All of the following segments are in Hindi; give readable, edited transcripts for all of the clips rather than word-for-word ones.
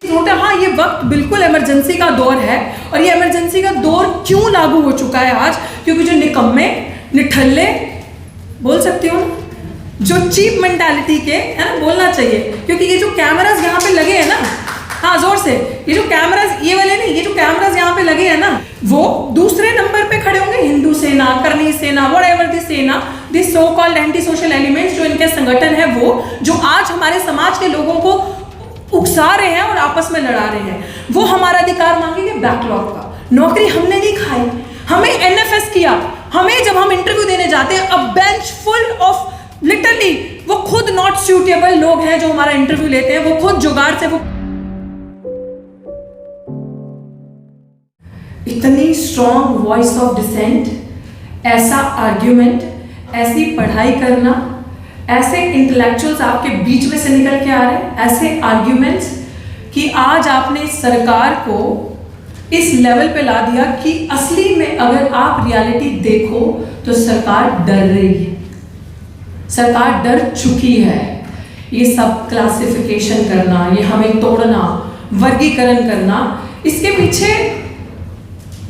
होता है। हाँ, ये वक्त बिल्कुल इमरजेंसी का दौर है, और ये इमरजेंसी का दौर क्यों लागू हो चुका है आज? क्योंकि जो निकम्मे, निठल्ले, बोल सकती हूँ, जो चीप मेंटालिटी के, है ना, बोलना चाहिए, क्योंकि ये जो कैमरास यहाँ पे लगे हैं ना, हाँ जोर से, ये जो कैमरास, ये वाले नहीं, ये जो कैमरास यहाँ पे लगे हैं ना, वो दूसरे नंबर पे खड़े होंगे हिंदू सेना, करनी सेना, व्हाटएवर दी सेना, this so called anti social elements, जो इनके संगठन है, वो जो आज हमारे समाज के लोगों को उकसा रहे हैं और आपस में लड़ा रहे हैं, वो हमारा अधिकार मांगेंगे बैकलॉग का। नौकरी हमने नहीं खाई, हमें एनएफएस किया, हमें जब हम इंटरव्यू देने जाते हैं, अ बेंच फुल ऑफ लिटरली, वो खुद नॉट सूटेबल लोग हैं जो हमारा इंटरव्यू लेते हैं, वो खुद जुगाड़ से, वो इतनी स्ट्रॉन्ग वॉइस ऑफ डिसेंट, ऐसा आर्ग्यूमेंट, ऐसी पढ़ाई करना, ऐसे इंटेलेक्चुअल्स आपके बीच में से निकल के आ रहे हैं, ऐसे आर्ग्यूमेंट्स, कि आज आपने सरकार को इस लेवल पे ला दिया कि असली में अगर आप रियलिटी देखो तो सरकार डर रही है, सरकार डर चुकी है। ये सब क्लासिफिकेशन करना, ये हमें तोड़ना, वर्गीकरण करना, इसके पीछे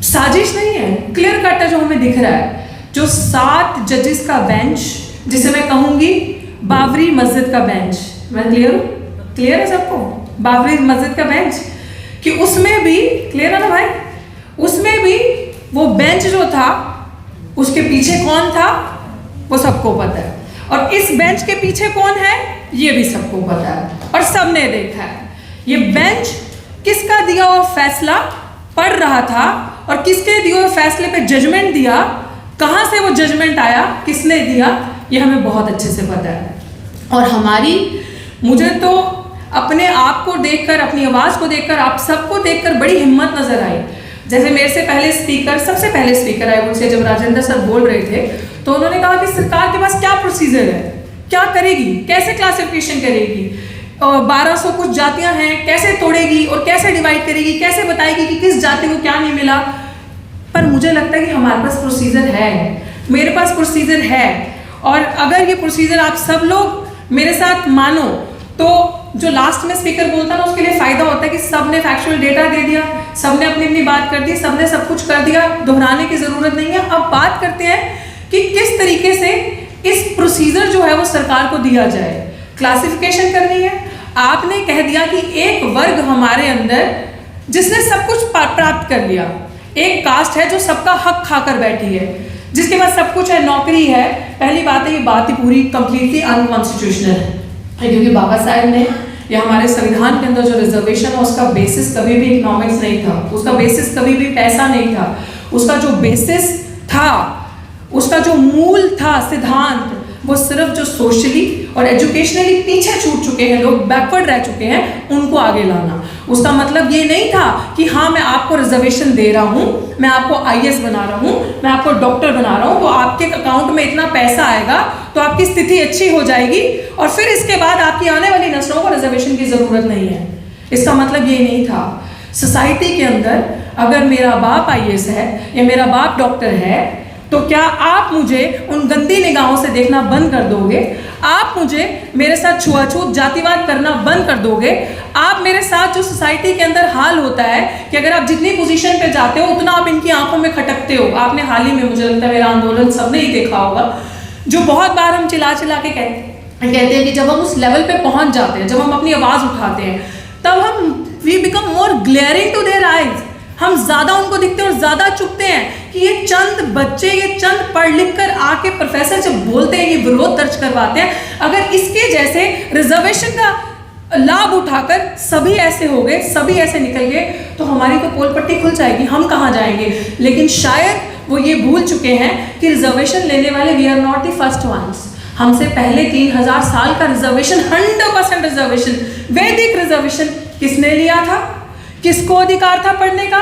साजिश नहीं है, क्लियर कट है जो हमें दिख रहा है। जो 7 जजेस का बेंच, जिसे मैं कहूंगी बाबरी मस्जिद का बेंच, मैं क्लियर है सबको, बाबरी मस्जिद का बेंच, कि उसमें भी क्लियर है ना भाई, उसमें भी वो बेंच जो था उसके पीछे कौन था वो सबको पता है, और इस बेंच के पीछे कौन है ये भी सबको पता है, और सबने देखा है। ये बेंच किसका दिया हुआ फैसला पढ़ रहा था, और किसके दिए हुए फैसले पे जजमेंट दिया, कहां से वो जजमेंट आया, किसने दिया, ये हमें बहुत अच्छे से पता है। और मुझे तो अपने आप को देखकर, अपनी आवाज़ को देखकर, आप सबको देखकर बड़ी हिम्मत नजर आई। जैसे मेरे से पहले स्पीकर, सबसे पहले स्पीकर आए मुझसे, जब राजेंद्र सर बोल रहे थे, तो उन्होंने कहा कि सरकार के पास क्या प्रोसीजर है, क्या करेगी, कैसे क्लासिफिकेशन करेगी, 1200 कुछ जातियां हैं, कैसे तोड़ेगी और कैसे डिवाइड करेगी, कैसे बताएगी कि किस जाति को क्या नहीं मिला। पर मुझे लगता है कि हमारे पास प्रोसीजर है, मेरे पास प्रोसीजर है, और अगर ये प्रोसीजर आप सब लोग मेरे साथ मानो, तो जो लास्ट में स्पीकर बोलता ना, उसके लिए फायदा होता है कि सबने फैक्चुअल डेटा दे दिया, सबने अपनी अपनी बात कर दी, सबने सब कुछ कर दिया, दोहराने की जरूरत नहीं है। अब बात करते हैं कि किस तरीके से इस प्रोसीजर जो है वो सरकार को दिया जाए। क्लासिफिकेशन करनी है, आपने कह दिया कि एक वर्ग हमारे अंदर जिसने सब कुछ प्राप्त कर लिया, एक कास्ट है जो सबका हक खाकर बैठी है, जिसके पास सब कुछ है, नौकरी है। पहली बात है, ये बात ही पूरी कंप्लीटली अनकॉन्स्टिट्यूशनल है, क्योंकि बाबा साहब ने, या हमारे संविधान के अंदर जो रिजर्वेशन है, उसका बेसिस कभी भी इकोनॉमिक्स नहीं था, उसका बेसिस कभी भी पैसा नहीं था, उसका जो बेसिस था, उसका जो मूल था सिद्धांत, वो सिर्फ जो सोशली और एजुकेशनली पीछे छूट चुके हैं लोग, बैकवर्ड रह चुके हैं, उनको आगे लाना। उसका मतलब ये नहीं था कि हाँ मैं आपको रिजर्वेशन दे रहा हूँ, मैं आपको आईएएस बना रहा हूँ, मैं आपको डॉक्टर बना रहा हूँ, तो आपके अकाउंट में इतना पैसा आएगा तो आपकी स्थिति अच्छी हो जाएगी, और फिर इसके बाद आपकी आने वाली नस्लों को रिजर्वेशन की जरूरत नहीं है। इसका मतलब ये नहीं था। सोसाइटी के अंदर अगर मेरा बाप आईएएस है या मेरा बाप डॉक्टर है, तो क्या आप मुझे उन गंदी निगाहों से देखना बंद कर दोगे? आप मुझे मेरे साथ छुआछूत जातिवाद करना बंद कर दोगे? आप मेरे साथ जो सोसाइटी के अंदर हाल होता है कि अगर आप जितनी पोजीशन पे जाते हो उतना आप इनकी आंखों में खटकते हो। आपने हाल ही में, मुझे लगता है मेरा आंदोलन सबने ही देखा होगा, जो बहुत बार हम चिल्ला चिल्ला के कहते हैं कि जब हम उस लेवल पे पहुंच जाते हैं, जब हम अपनी आवाज उठाते हैं, तब हम we become more glaring to their eyes. हम ज्यादा उनको दिखते हैं और ज्यादा चुपते हैं कि ये चंद बच्चे, ये चंद पढ़ लिख कर आके प्रोफेसर जब बोलते हैं, ये विरोध दर्ज करवाते हैं, अगर इसके जैसे रिजर्वेशन का लाभ उठाकर सभी ऐसे हो गए, सभी ऐसे निकल गए, तो हमारी तो पोल पट्टी खुल जाएगी, हम कहाँ जाएंगे। लेकिन शायद वो ये भूल चुके हैं कि रिजर्वेशन लेने वाले we are not the first ones. हमसे पहले 3000 साल का रिजर्वेशन, 100% रिजर्वेशन, वैदिक रिजर्वेशन किसने लिया था? किसको अधिकार था पढ़ने का?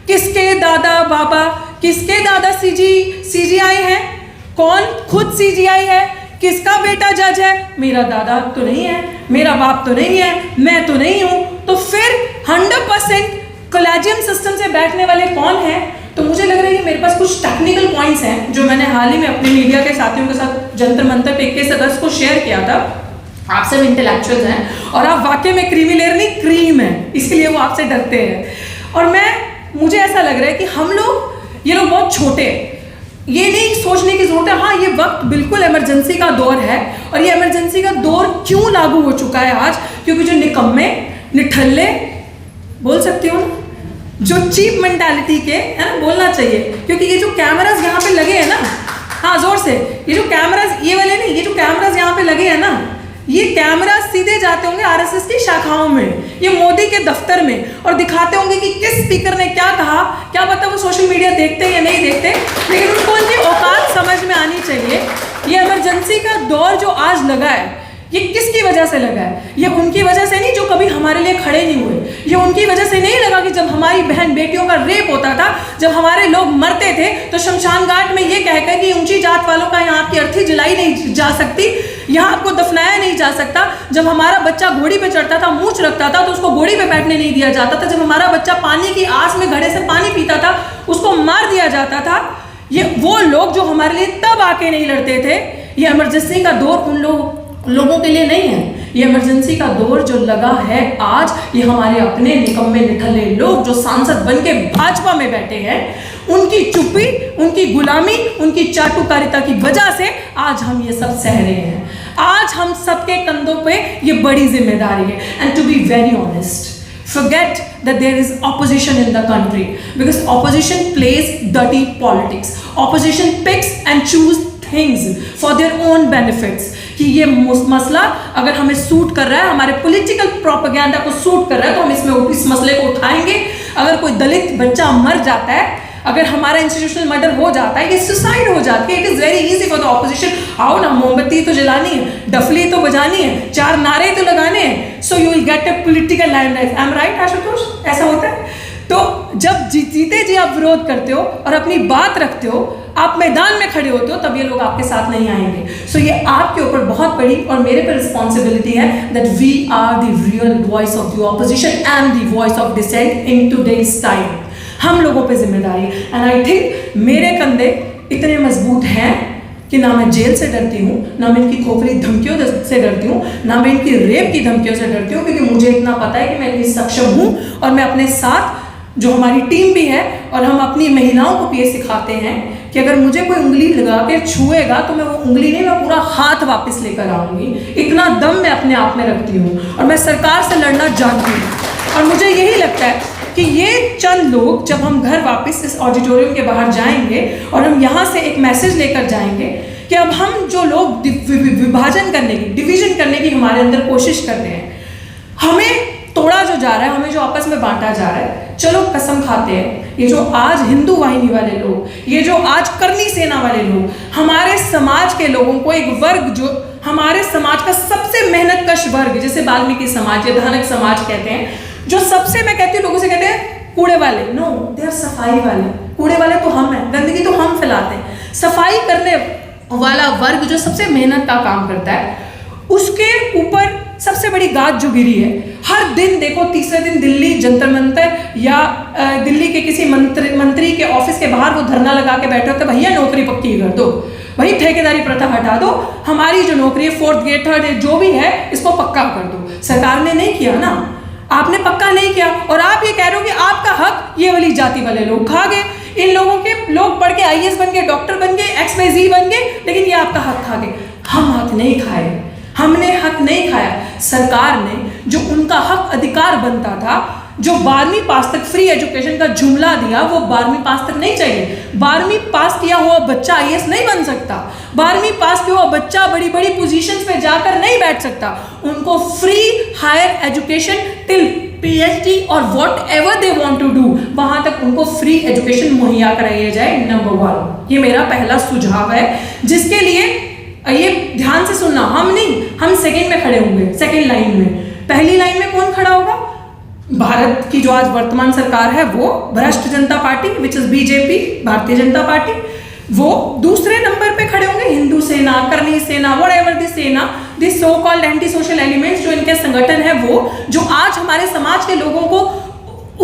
किसके दादा बाबा, किसके दादा सीजीआई है? कौन खुद सीजीआई है? किसका बेटा जज है? मेरा दादा तो नहीं है, मेरा बाप तो नहीं है, मैं तो नहीं हूं। तो फिर 100% कोलेजियम सिस्टम से बैठने वाले कौन है? तो मुझे लग रहा है कि मेरे पास कुछ टेक्निकल पॉइंट्स हैं जो मैंने हाल ही में अपने मीडिया के साथियों के साथ जंतर मंतर पे 21 अगस्त को शेयर किया था, आप सब इंटेलेक्चुअल्स हैं और आप वाकई में क्रीमी लेयर नहीं क्रीम है, इसलिए वो आपसे डरते हैं। और मुझे ऐसा लग रहा है कि हम लोग, ये लोग बहुत छोटे हैं, ये नहीं सोचने की जरूरत है। हाँ, ये वक्त बिल्कुल इमरजेंसी का दौर है, और ये इमरजेंसी का दौर क्यों लागू हो चुका है आज? क्योंकि जो निकम्मे, निठल्ले, बोल सकती हूँ ना, जो चीप मेंटालिटी के, है ना, बोलना चाहिए, क्योंकि ये जो कैमरास यहाँ पे लगे हैं ना, हाँ जोर से, ये जो कैमरास, ये वाले नहीं, ये जो कैमरास यहाँ पे लगे हैं ना, ये कैमरा सीधे जाते होंगे आरएसएस की शाखाओं में, ये मोदी के दफ्तर में, और दिखाते होंगे कि किस स्पीकर ने क्या कहा। क्या पता वो सोशल मीडिया देखते हैं या नहीं देखते, लेकिन उनको उनकी औकात समझ में आनी चाहिए। ये इमरजेंसी का दौर जो आज लगा है, ये किसकी वजह से लगा है? ये उनकी वजह से नहीं जो कभी हमारे लिए खड़े नहीं हुए। ये उनकी वजह से नहीं लगा कि जब हमारी बहन बेटियों का रेप होता था, जब हमारे लोग मरते थे, तो शमशान घाट में ये कहकर कि ऊंची जात वालों का यहाँ आपकी अर्थी जलाई नहीं जा सकती, यहाँ आपको दफनाया नहीं जा सकता। जब हमारा बच्चा घोड़ी पे चढ़ता था, मूंछ रखता था, तो उसको घोड़ी पे बैठने नहीं दिया जाता था। जब हमारा बच्चा पानी की आस में घड़े से पानी पीता था, उसको मार दिया जाता था। ये वो लोग जो हमारे लिए तब आके नहीं लड़ते थे। ये इमरजेंसी का दौर उन लोगों के लिए नहीं है। ये इमरजेंसी का दौर जो लगा है आज, ये हमारे अपने निकम्मे निठल्ले लोग जो सांसद बन के भाजपा में बैठे हैं, उनकी चुप्पी, उनकी गुलामी, उनकी चाटुकारिता की वजह से आज हम ये सब सह रहे हैं। आज हम सबके कंधों पे ये बड़ी जिम्मेदारी है। And to be very honest, forget that there is opposition in the country, because opposition plays dirty politics. Opposition picks and choose things for their own benefits. कि ये मसला अगर हमें सूट कर रहा है, हमारे पॉलिटिकल प्रोपेगेंडा को सूट कर रहा है, तो हम इसमें इस मसले को उठाएंगे। अगर कोई दलित बच्चा मर जाता है, अगर हमारा इंस्टीट्यूशनल मर्डर हो जाता है, ये सुसाइड हो जाती है, it is very easy for the opposition. आओ ना, मोमबत्ती तो जलानी है, डफली तो बजानी है, 4 नारे तो लगाने हैं, so you will get a political limelight. I am right Ashutosh? ऐसा होता है। तो जब जीते जी आप विरोध करते हो और अपनी बात रखते हो, आप मैदान में खड़े होते हो, तब ये लोग आपके साथ नहीं आएंगे। सो ये आपके ऊपर बहुत बड़ी और मेरे पर रिस्पॉन्सिबिलिटी है that we are the real voice of the opposition and the voice of dissent in today's time. हम लोगों पे जिम्मेदारी है। एंड आई थिंक मेरे कंधे इतने मजबूत हैं कि ना मैं जेल से डरती हूँ, ना मैं इनकी खोखली धमकियों से डरती हूँ, ना मैं इनकी रेप की धमकियों से डरती हूँ, क्योंकि मुझे इतना पता है कि मैं इतनी सक्षम हूँ। और मैं अपने साथ जो हमारी टीम भी है, और हम अपनी महिलाओं को भी ये सिखाते हैं कि अगर मुझे कोई उंगली लगा के छुएगा, तो मैं वो उंगली नहीं, मैं पूरा हाथ वापस लेकर आऊँगी। इतना दम मैं अपने आप में रखती हूँ, और मैं सरकार से लड़ना जानती हूँ। और मुझे यही लगता है कि ये चंद लोग, जब हम घर वापस इस ऑडिटोरियम के बाहर जाएंगे और हम यहाँ से एक मैसेज लेकर जाएंगे कि अब हम जो लोग विभाजन करने की, डिवीजन करने की हमारे अंदर कोशिश कर रहे हैं, हमें तोड़ा जो जा रहा है, हमें जो आपस में बांटा जा रहा है, चलो कसम खाते हैं, ये जो आज हिंदू वाहिनी वाले लोग, ये जो आज करनी सेना वाले लोग, हमारे समाज के लोगों को एक वर्ग, जो हमारे समाज का सबसे मेहनतकश वर्ग, जैसे वाल्मीकि समाज या धानक समाज कहते हैं, जो सबसे, मैं कहती हूँ लोगों से कहते हैं कूड़े वाले, नो दे आर सफाई वाले। कूड़े वाले तो हम हैं, गंदगी तो हम फैलाते हैं। सफाई करने वाला वर्ग जो सबसे मेहनत का काम करता है, उसके ऊपर सबसे बड़ी गाज जो गिरी है। हर दिन देखो, तीसरे दिन दिल्ली जंतर मंतर या दिल्ली के किसी मंत्री के ऑफिस के बाहर वो धरना लगा के बैठे होते, भैया नौकरी पक्की कर दो, वही ठेकेदारी प्रथा हटा दो, हमारी जो नौकरी है, 4th ग्रेड 3rd ग्रेड जो भी है, इसको पक्का कर दो। सरकार ने नहीं किया ना, आपने पक्का नहीं किया, और आप ये कह रहे हो कि आपका हक ये वाली जाति वाले लोग खा गए। इन लोगों के लोग पढ़ के IAS बन गए, डॉक्टर बन गए, XYZ बन गए, लेकिन ये आपका हक खा गए। हम हक नहीं खाए, हमने हक नहीं खाया। सरकार ने जो उनका हक अधिकार बनता था, जो 12वीं पास तक फ्री एजुकेशन का जुमला दिया, वो 12वीं पास तक नहीं चाहिए। 12वीं पास किया हुआ बच्चा IAS नहीं बन सकता, 12वीं पास किया हुआ बच्चा बड़ी बड़ी पोजीशंस पे जाकर नहीं बैठ सकता। उनको free higher education till PhD और whatever they want to do, वहां तक उनको फ्री एजुकेशन मुहैया कराई जाए, नंबर 1। ये मेरा पहला सुझाव है, जिसके लिए ये ध्यान से सुनना, हम नहीं, हम सेकेंड में खड़े होंगे, सेकेंड लाइन में। पहली लाइन में कौन खड़ा होगा? भारत की जो आज वर्तमान सरकार है, वो भ्रष्ट जनता party, which is BJP, Bharatiya Janata party. वो दूसरे नंबर पे खड़े होंगे हिंदू सेना, करनी सेना, व्हाटएवर द सेना, the so called anti social elements, जो इनके संगठन है, वो जो आज हमारे समाज के लोगों को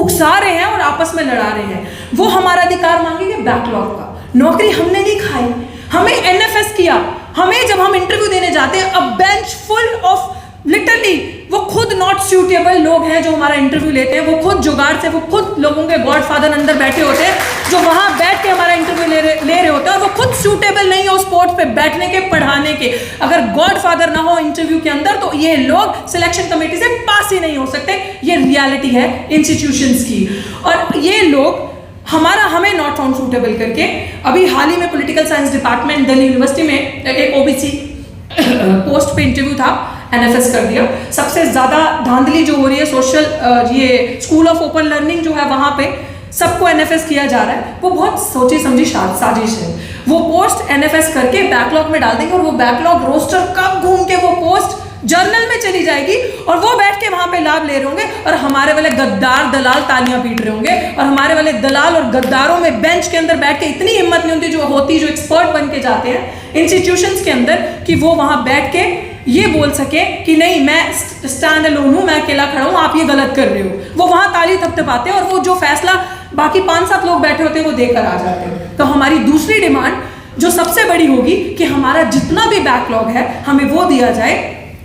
उकसा रहे हैं और आपस में लड़ा रहे हैं। वो हमारा अधिकार मांगेंगे बैकलॉग का। नौकरी हमने नहीं खाई, हमें NFS किया, हमें जब हम इंटरव्यू देने जाते हैं, अ बेंच फुल ऑफ लिटरली वो खुद नॉट सूटेबल लोग हैं जो हमारा इंटरव्यू लेते हैं, वो खुद जुगाड़ से, वो खुद लोगों के गॉडफादर अंदर बैठे होते हैं जो वहां बैठ के हमारा इंटरव्यू ले रहे होते हैं, और वो खुद सूटेबल नहीं है उस पोस्ट पे बैठने के, पढ़ाने के। अगर गॉडफादर ना हो इंटरव्यू के अंदर तो ये लोग सिलेक्शन कमेटी से पास ही नहीं हो सकते। ये रियलिटी है इंस्टीट्यूशंस की। और ये लोग हमें नॉट फाउंड सूटेबल करके, अभी हाल ही में political science department Delhi university में एक ओबीसी पोस्ट पे इंटरव्यू था, एनएफएस कर दिया। सबसे ज्यादा धांधली जो हो रही है सोशल, ये स्कूल ऑफ ओपन लर्निंग जो है वहां पे सबको एनएफएस किया जा रहा है, वो बहुत सोची समझी साजिश है। वो पोस्ट एनएफएस करके बैकलॉग में डाल देंगे, और वो बैकलॉग रोस्टर कब घूम के वो पोस्ट जर्नल में चली जाएगी, और वो बैठ के वहां पे लाभ ले रहे होंगे, और हमारे वाले गद्दार दलाल तालियां पीट रहे होंगे। और हमारे वाले दलाल और गद्दारों में बेंच के अंदर बैठ के इतनी हिम्मत नहीं होती जो एक्सपर्ट बन के जाते हैं इंस्टीट्यूशंस के अंदर, कि वो वहां बैठ के ये बोल सके कि नहीं मैं स्टैंड अलोन हूं, मैं अकेला खड़ा हूं, आप ये गलत कर रहे हो। वो वहां ताली थपथपाते हैं, और वो जो फैसला बाकी 5-7 लोग बैठे होते हैं वो देकर आ जाते हैं। तो हमारी दूसरी डिमांड जो सबसे बड़ी होगी कि हमारा जितना भी बैकलॉग है हमें वो दिया जाए,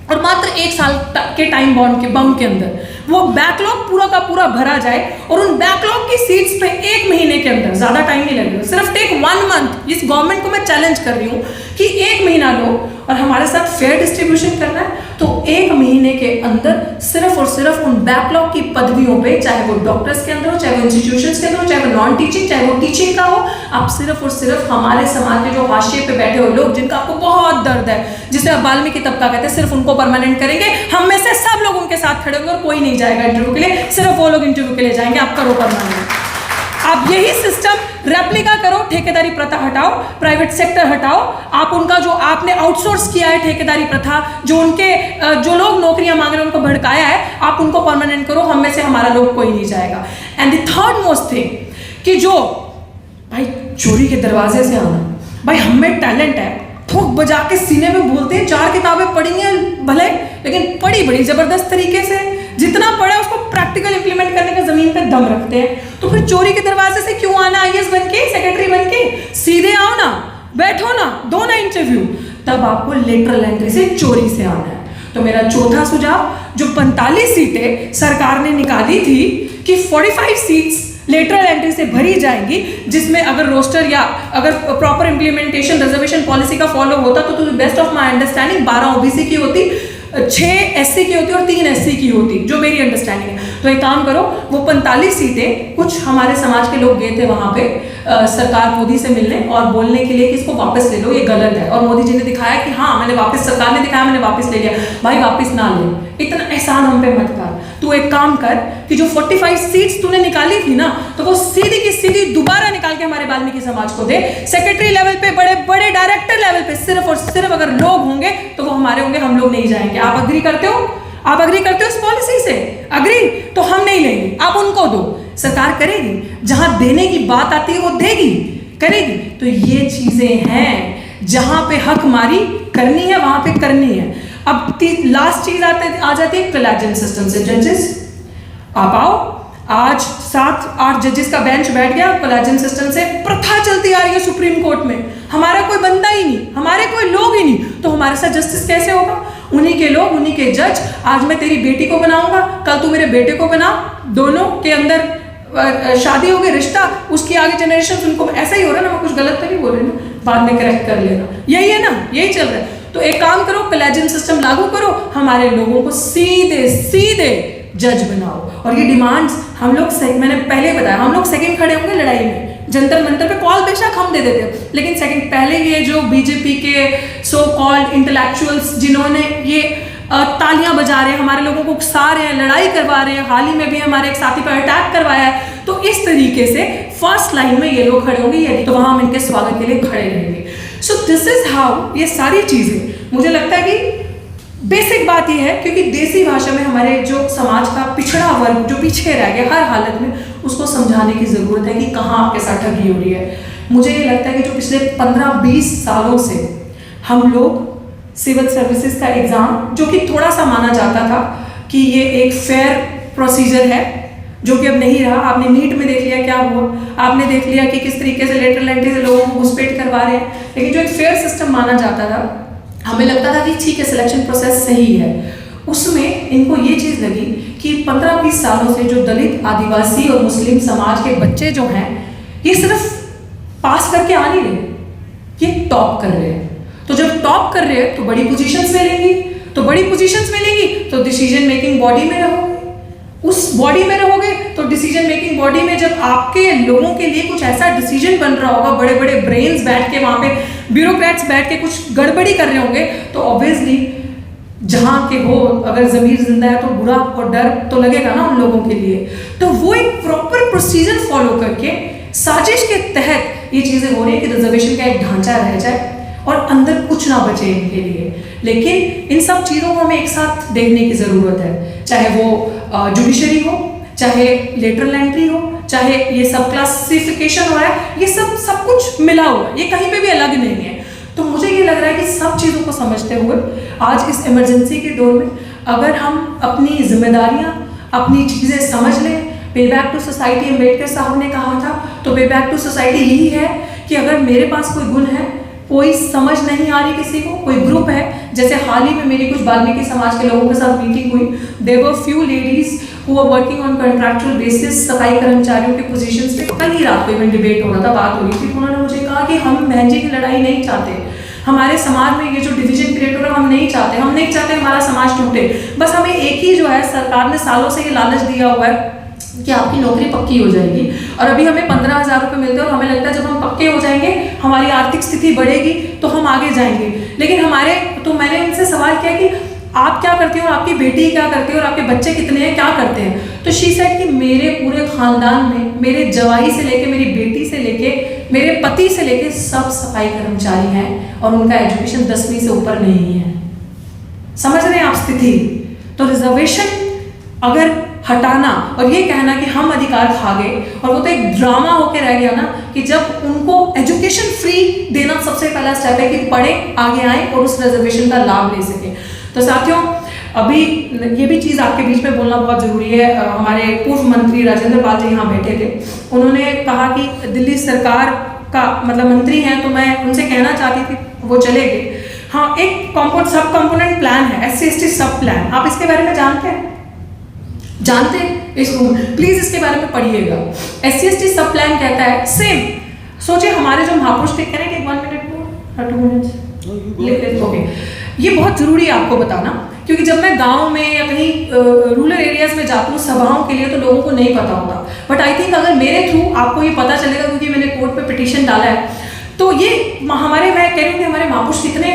और मात्र 1 साल के टाइम बम के अंदर वो बैकलॉग पूरा का पूरा भरा जाए, और उन बैकलॉग की सीट्स पे 1 महीने के अंदर, ज्यादा टाइम नहीं लगेगा, सिर्फ टेक 1 मंथ। इस गवर्नमेंट को मैं चैलेंज कर रही हूँ कि 1 महीना लो और हमारे साथ फेयर डिस्ट्रीब्यूशन करना है, तो 1 महीने के अंदर सिर्फ और सिर्फ उन बैकलॉग की पदवियों पे, चाहे वो डॉक्टर्स के अंदर हो, चाहे वो इंस्टीट्यूशंस के अंदर हो, चाहे वो नॉन टीचिंग, चाहे वो टीचिंग का हो, आप सिर्फ और सिर्फ हमारे समाज के जो हाशिए पे बैठे हुए लोग, जिनका आपको बहुत दर्द है, जिसे आप वाल्मीकि तबका कहते हैं, सिर्फ उनको परमानेंट करेंगे। हम में से सब लोग उनके साथ खड़े होंगे, और कोई नहीं जाएगा इंटरव्यू के लिए, सिर्फ वो लोग इंटरव्यू के लिए जाएंगे। आप करो परमानेंट। आप यही सिस्टम रेप्लिका करो, ठेकेदारी प्रथा हटाओ, प्राइवेट सेक्टर हटाओ। आप उनका जो आपने आउटसोर्स किया है ठेकेदारी प्रथा, जो लोग नौकरियां मांग रहे हैं उनको भड़काया है, आप उनको परमानेंट करो। हम में से हमारा लोग कोई नहीं जाएगा। And the third most thing कि जो भाई चोरी के दरवाजे से आना, भाई हम में टैलेंट है, ठोक बजा के सीने में बोलते हैं, 4 किताबें पढ़ी हैं भले, लेकिन पढ़ी बड़ी जबरदस्त तरीके से, जितना पढ़ा उसको प्रैक्टिकल इंप्लीमेंट करने का जमीन पे दम रखते हैं। तो फिर चोरी के दरवाजे से क्यों आना? आईएएस बन के, सेक्रेटरी बन के, सीधे आओ ना, बैठो ना, दो ना इंटरव्यू। तब आपको लेटरल एंट्री से, चोरी से आना है। तो मेरा चौथा सुझाव, जो 45 सीटें सरकार ने निकाली थी कि 45 सीट्स लेटरल एंट्री से भरी जाएंगी, जिसमें अगर रोस्टर या अगर प्रॉपर इंप्लीमेंटेशन रिजर्वेशन पॉलिसी का फॉलो होता तो best of my understanding 12 OBC की होती, 6 एससी की होती और 3 एससी की होती, जो मेरी अंडरस्टैंडिंग है। तो एक काम करो, वो 45 सीटें, कुछ हमारे समाज के लोग गए थे वहां पे सरकार मोदी से मिलने और बोलने के लिए कि इसको वापस ले लो, ये गलत है। और मोदी जी ने दिखाया कि हाँ मैंने वापस, सरकार ने दिखाया मैंने वापस ले लिया। भाई वापस ना ले, इतना एहसान हम पे मत कर। तू एक काम कर कि जो 45 सीट्स तूने निकाली थी ना, तो वो सीधी की सीधी दोबारा निकाल के हमारे वाल्मीकि समाज को दे। सेक्रेटरी लेवल पे, बड़े बड़े डायरेक्टर लेवल पे सिर्फ और सिर्फ अगर लोग होंगे तो वो हमारे होंगे, हम लोग नहीं जाएंगे। आप अग्री करते हो? आप अग्री करते हो इस पॉलिसी से? अग्री? तो हम नहीं लेंगे, आप उनको दो। सरकार करेगी, जहां देने की बात आती है वो देगी, करेगी। तो ये चीजें हैं जहां पे हक मारी करनी है, वहां पे करनी है। अब लास्ट चीज आ जाती है कोलेजियम सिस्टम से। जजेस आप आओ, आज 7-8 जजेस का बेंच बैठ गया कोलेजियम सिस्टम से। प्रथा चलती आ रही है सुप्रीम कोर्ट में, हमारा कोई बंदा ही नहीं, हमारे कोई लोग ही नहीं, तो हमारे साथ जस्टिस कैसे होगा? उन्हीं के लोग, उन्हीं के जज। आज मैं तेरी बेटी को बनाऊंगा, कल तू मेरे बेटे को बना, दोनों के अंदर शादी हो गई, रिश्ता, उसकी आगे जनरेशन उनको, ऐसा ही हो रहा है ना? मैं कुछ गलत तो नहीं बोल रही ना, बाद में करेक्ट कर लेना। यही है ना, यही चल रहा है। तो एक काम करो, कोलेजियम सिस्टम लागू करो, हमारे लोगों को सीधे सीधे जज बनाओ। और ये डिमांड्स हम लोग, मैंने पहले बताया, हम लोग सेकंड खड़े होंगे लड़ाई में। जंतर मंतर पे कॉल बेशक हम दे देते, लेकिन सेकंड पहले ये जो बीजेपी के सो कॉल्ड इंटेलेक्चुअल्स जिन्होंने ये तालियां बजा रहे हैं, हमारे लोगों को उकसा रहे हैं, लड़ाई करवा रहे हैं, हाल ही में भी हमारे एक साथी पर अटैक करवाया है, तो इस तरीके से फर्स्ट लाइन में ये लोग खड़े होंगे, यदि तो वहां हम इनके स्वागत के लिए खड़े रहेंगे। सो दिस इज हाउ ये सारी चीजें, मुझे लगता है कि बेसिक बात यह है, क्योंकि देसी भाषा में हमारे जो समाज का पिछड़ा वर्ग जो पीछे रह गया हर हालत में, उसको समझाने की जरूरत है कि कहाँ आपके साथ ठगी हो रही है। मुझे ये लगता है कि जो पिछले 15-20 सालों से हम लोग सिविल सर्विसेज का एग्जाम, जो कि थोड़ा सा माना जाता था कि ये एक फेयर प्रोसीजर है, जो कि अब नहीं रहा। आपने नीट में देख लिया क्या हुआ, आपने देख लिया कि किस तरीके से लेटरल एंट्री से लोगों को घुसपैठ करवा रहे हैं। लेकिन जो एक फेयर सिस्टम माना जाता था, हमें लगता था कि ठीक है सिलेक्शन प्रोसेस सही है, उसमें इनको ये चीज़ लगी कि 15-20 सालों से जो दलित, आदिवासी और मुस्लिम समाज के बच्चे जो हैं ये सिर्फ पास करके आ नहीं रहे, ये टॉप कर रहे हैं। तो जब टॉप कर रहे हैं तो बड़ी पोजीशंस मिलेंगी, तो बड़ी पोजीशंस मिलेंगी तो डिसीजन मेकिंग बॉडी में रहोगे, उस बॉडी में रहोगे तो डिसीजन मेकिंग बॉडी में जब आपके लोगों के लिए कुछ ऐसा डिसीजन बन रहा होगा, बड़े बड़े ब्रेन्स बैठ के वहां पे ब्यूरोक्रेट्स बैठ के कुछ गड़बड़ी कर रहे होंगे, तो ऑब्वियसली जहां के हो अगर जमीर जिंदा है तो बुरा और डर तो लगेगा ना उन लोगों के लिए। तो वो एक प्रॉपर प्रोसीजर फॉलो करके साजिश के तहत ये चीजें हो रही है कि रिजर्वेशन का एक ढांचा रह जाए और अंदर कुछ ना बचे इनके लिए। लेकिन इन सब चीज़ों को हमें एक साथ देखने की ज़रूरत है, चाहे वो जुडिशरी हो, चाहे लेटरल एंट्री हो, चाहे ये सब क्लासिफिकेशन हो रहा है, ये सब कुछ मिला हुआ है, ये कहीं पे भी अलग नहीं है। तो मुझे ये लग रहा है कि सब चीज़ों को समझते हुए आज इस इमरजेंसी के दौर में अगर हम अपनी जिम्मेदारियाँ, अपनी चीज़ें समझ लें, पे बैक टू सोसाइटी अम्बेडकर साहब ने कहा था, तो पे बैक टू सोसाइटी यही है कि अगर मेरे पास कोई गुण है, कोई समझ नहीं आ रही किसी को, कोई ग्रुप है, जैसे हाल ही में मेरी कुछ वाल्मीकि समाज के लोगों के साथ मीटिंग हुई, there were few ladies who are working on contractual basis सफाई कर्मचारियों के पोजीशंस पे। कल ही रात को इवन डिबेट हो रहा था, बात हो रही थी, उन्होंने मुझे कहा कि हम बहन जी की लड़ाई नहीं चाहते, हमारे समाज में ये जो डिवीजन क्रिएट हो रहा है हम नहीं चाहते हमारा समाज टूटे। बस हमें एक ही जो है सरकार ने सालों से ये लालच दिया हुआ है कि आपकी नौकरी पक्की हो जाएगी, और अभी हमें 15,000 रुपये मिलते हैं और हमें लगता है जब हम पक्के हो जाएंगे हमारी आर्थिक स्थिति बढ़ेगी तो हम आगे जाएंगे। लेकिन तो मैंने उनसे सवाल किया कि आप क्या करते हो, आपकी बेटी क्या करती है और आपके बच्चे कितने हैं, क्या करते हैं? तो शी सेड कि मेरे पूरे खानदान में मेरे जवाई से लेके, मेरी बेटी से लेके, मेरे पति से लेके सब सफाई कर्मचारी हैं और उनका एजुकेशन 10वीं से ऊपर नहीं है। समझ रहे हैं आप स्थिति? तो रिजर्वेशन अगर हटाना और ये कहना कि हम अधिकार खा गए, और वो तो एक ड्रामा होके रह गया ना कि जब उनको एजुकेशन फ्री देना सबसे पहला स्टेप है कि पढ़े, आगे आए और उस रिजर्वेशन का लाभ ले सके। तो साथियों, अभी ये भी चीज़ आपके बीच में बोलना बहुत ज़रूरी है। हमारे पूर्व मंत्री राजेंद्र पाल जी यहाँ बैठे थे, उन्होंने कहा कि दिल्ली सरकार का मतलब मंत्री हैं, तो मैं उनसे कहना चाहती थी, वो चले गए। हाँ, एक सब कंपोनेंट प्लान है, SC/ST सब प्लान, आप इसके बारे में जानते हैं? प्लीज इसके बारे में पढ़िएगा। SC/ST सब प्लान कहता है सेम, सोचिए हमारे जो महापुरुष थे, कहने के 1 मिनट more 2 मिनट्स ओके, ये बहुत जरूरी है आपको बताना, क्योंकि जब मैं गांव में या कहीं रूरल एरियाज में जाती हूँ सभाओं के लिए तो लोगों को नहीं पता होता, बट आई थिंक अगर मेरे थ्रू आपको ये पता चलेगा, क्योंकि मैंने कोर्ट पे पिटीशन डाला है, तो ये हमारे, मैं कह रही हूँ कि हमारे महापुरुष कितने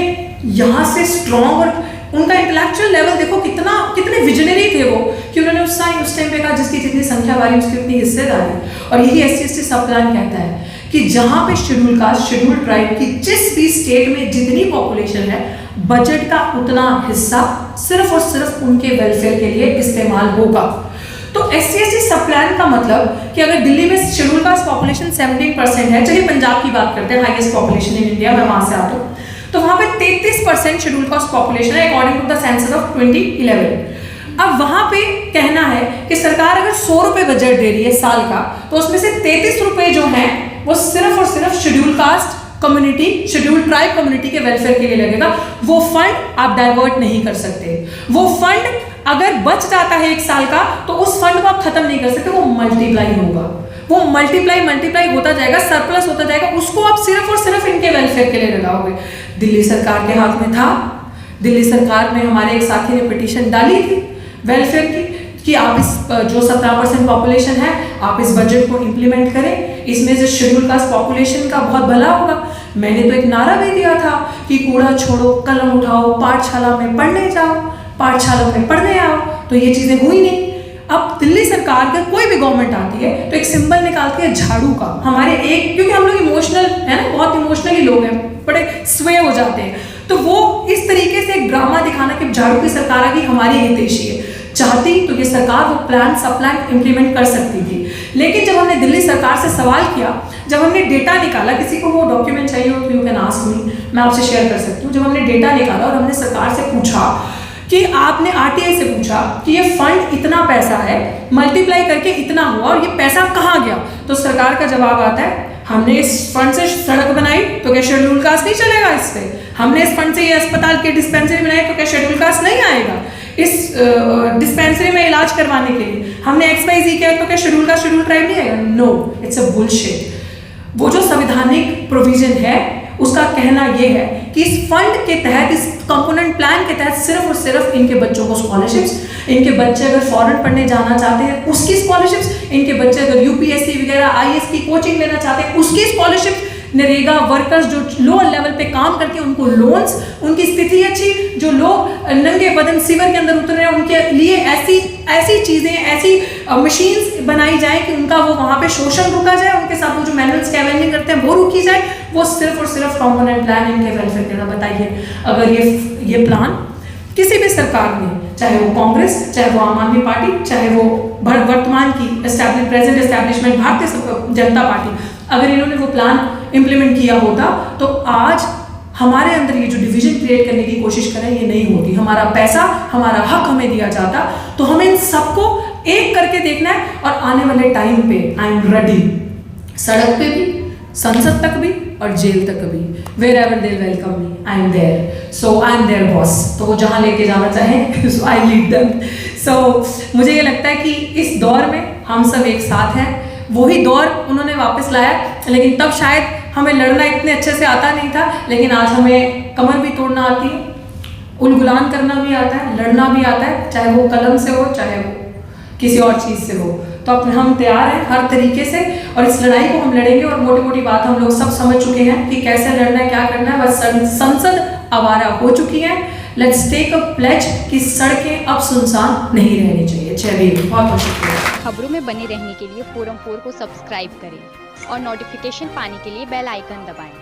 यहाँ से स्ट्रॉन्ग और उनका इंटेलेक्चुअल लेवल देखो कितने विजनरी थे वो, कि उन्होंने उस टाइम पे कहा जिसकी जितनी संख्या बारी उसकी उतनी हिस्सेदारी। और यही SC/ST सब प्लान कहता है कि जहां पे शेड्यूल कास्ट, शेड्यूल ट्राइब की जिस भी स्टेट में जितनी पॉपुलेशन है, बजट का उतना हिस्सा सिर्फ और सिर्फ उनके वेलफेयर के लिए इस्तेमाल होगा। तो SC/ST सब प्लान का मतलब कि अगर दिल्ली में शेड्यूल कास्ट पॉपुलेशन 17% है, चलिए पंजाब की बात करते हैं, हाईएस्ट पॉपुलेशन इन इंडिया, मैं वहां से आता हूँ, तो वहां पे 33% शेड्यूल कास्ट पॉपुलेशन है according to the census of 2011। अब वहां पे कहना है कि सरकार अगर 100 रुपए बजट दे रही है साल का, तो उसमें से 33 रुपए जो हैं वो सिर्फ और सिर्फ schedule caste community, schedule tribe community के वेलफेयर के लिए लगेगा। वो फंड आप डाइवर्ट नहीं कर सकते, वो फंड अगर बच जाता है 1 साल का तो उस फंड को आप खत्म नहीं कर सकते, वो मल्टीप्लाई होगा, वो मल्टीप्लाई होता जाएगा, सरप्लस होता जाएगा, उसको आप सिर्फ और सिर्फ इनके वेलफेयर के लिए लगाओगे। दिल्ली सरकार के हाथ में था, दिल्ली सरकार में हमारे एक साथी ने पिटीशन डाली थी वेलफेयर की कि आप इस जो 17% पॉपुलेशन है आप इस बजट को इंप्लीमेंट करें, इसमें से शेड्यूल कास्ट पॉपुलेशन का बहुत भला होगा। मैंने तो एक नारा भी दिया था कि कूड़ा छोड़ो, कलम उठाओ, पाठशाला में पढ़ने जाओ, पाठशाला में पढ़ने आओ, तो ये चीजें हुई नहीं। अब दिल्ली सरकार का कोई भी गवर्नमेंट आती है तो एक सिंबल निकालती है झाड़ू का, हमारे एक, क्योंकि हम लोग इमोशनल है ना, बहुत इमोशनली लोग हैं, बड़े स्वे हो जाते हैं, तो वो इस तरीके से एक ड्रामा दिखाना कि झाड़ू की सरकार आ गई, हमारी हितैषी है, चाहती तो ये सरकार वो प्लान सब प्लान इंप्लीमेंट कर सकती थी। लेकिन जब हमने दिल्ली सरकार से सवाल किया, जब हमने डेटा निकाला, किसी को वो डॉक्यूमेंट चाहिए हो तो यू कैन आस्क मी, मैं आपसे शेयर कर सकती हूँ। जब हमने डेटा निकाला और हमने सरकार से पूछा कि आपने RTI से पूछा कि ये फंड इतना पैसा है, मल्टीप्लाई करके इतना और ये पैसा कहाँ गया? तो सरकार का जवाब आता है हमने इस फंड से सड़क बनाई तो क्या शेड्यूल कास्ट नहीं चलेगा इस पे? हमने इस फंड से ये अस्पताल की डिस्पेंसरी बनाई तो क्या शेड्यूल कास्ट नहीं आएगा? इस डिस्पेंसरी में इलाज करवाने के लिए हमने XYZ किया तो क्या शेड्यूल कास्ट शेड्यूल ट्राइब नहीं आएगा? No, it's a bullshit. वो जो संवैधानिक प्रोविजन है उसका कहना ये है कि इस फंड के तहत, इस कंपोनेंट प्लान के तहत सिर्फ और सिर्फ इनके बच्चों को स्कॉलरशिप्स, इनके बच्चे अगर फॉरेन पढ़ने जाना चाहते हैं उसकी स्कॉलरशिप्स, इनके बच्चे अगर UPSC वगैरह IAS की कोचिंग लेना चाहते हैं उसकी स्कॉलरशिप्स, नरेगा वर्कर्स जो लोअर लेवल पे काम करते हैं उनको लोन्स, उनकी स्थिति अच्छी, जो लोग नंगे बदन सिवर के अंदर उतर रहे हैं उनके लिए ऐसी चीजें, ऐसी मशीन्स बनाई जाए कि उनका वो वहाँ पे शोषण रुका जाए, उनके साथ वो जो मैनुअल स्कैवेंजिंग करते हैं वो रुकी जाए। वो सिर्फ और सिर्फ कंपोनेंट प्लान इनके वेलफेयर के लिए। बताइए अगर ये प्लान किसी भी सरकार ने, चाहे वो कांग्रेस, चाहे वो आम आदमी पार्टी, चाहे वो वर्तमान की present establishment Bharatiya Janata party, अगर इन्होंने वो प्लान इंप्लीमेंट किया होता तो आज हमारे अंदर ये जो डिवीजन क्रिएट करने की कोशिश करें ये नहीं होती। हमारा पैसा, हमारा हक हमें दिया जाता। तो हमें इन सबको एक करके देखना है और आने वाले टाइम पे आई एम रेडी, सड़क पे भी, संसद तक भी और जेल तक भी, wherever they welcome me, I am there, so I am there boss. तो वो जहाँ लेके जाना चाहें सो आई लीड देम। सो मुझे ये लगता है कि इस दौर में हम सब एक साथ हैं। वही दौर उन्होंने वापस लाया, लेकिन तब शायद हमें लड़ना इतने अच्छे से आता नहीं था, लेकिन आज हमें कमर भी तोड़ना आती है, उलगुलान करना भी आता है, लड़ना भी आता है, चाहे वो कलम से हो, चाहे वो किसी और चीज़ से हो। तो अब हम तैयार हैं हर तरीके से और इस लड़ाई को हम लड़ेंगे। और मोटी मोटी बात हम लोग सब समझ चुके हैं कि कैसे लड़ना है, क्या करना है। बस संसद आवारा हो चुकी है। लेट्स टेक अ प्लेज कि सड़कें अब सुनसान नहीं रहनी चाहिए। चलिए, बहुत बहुत शुक्रिया। खबरों में बने रहने के लिए फोरम 4 को सब्सक्राइब करें और नोटिफिकेशन पाने के लिए बेल आइकन दबाएं।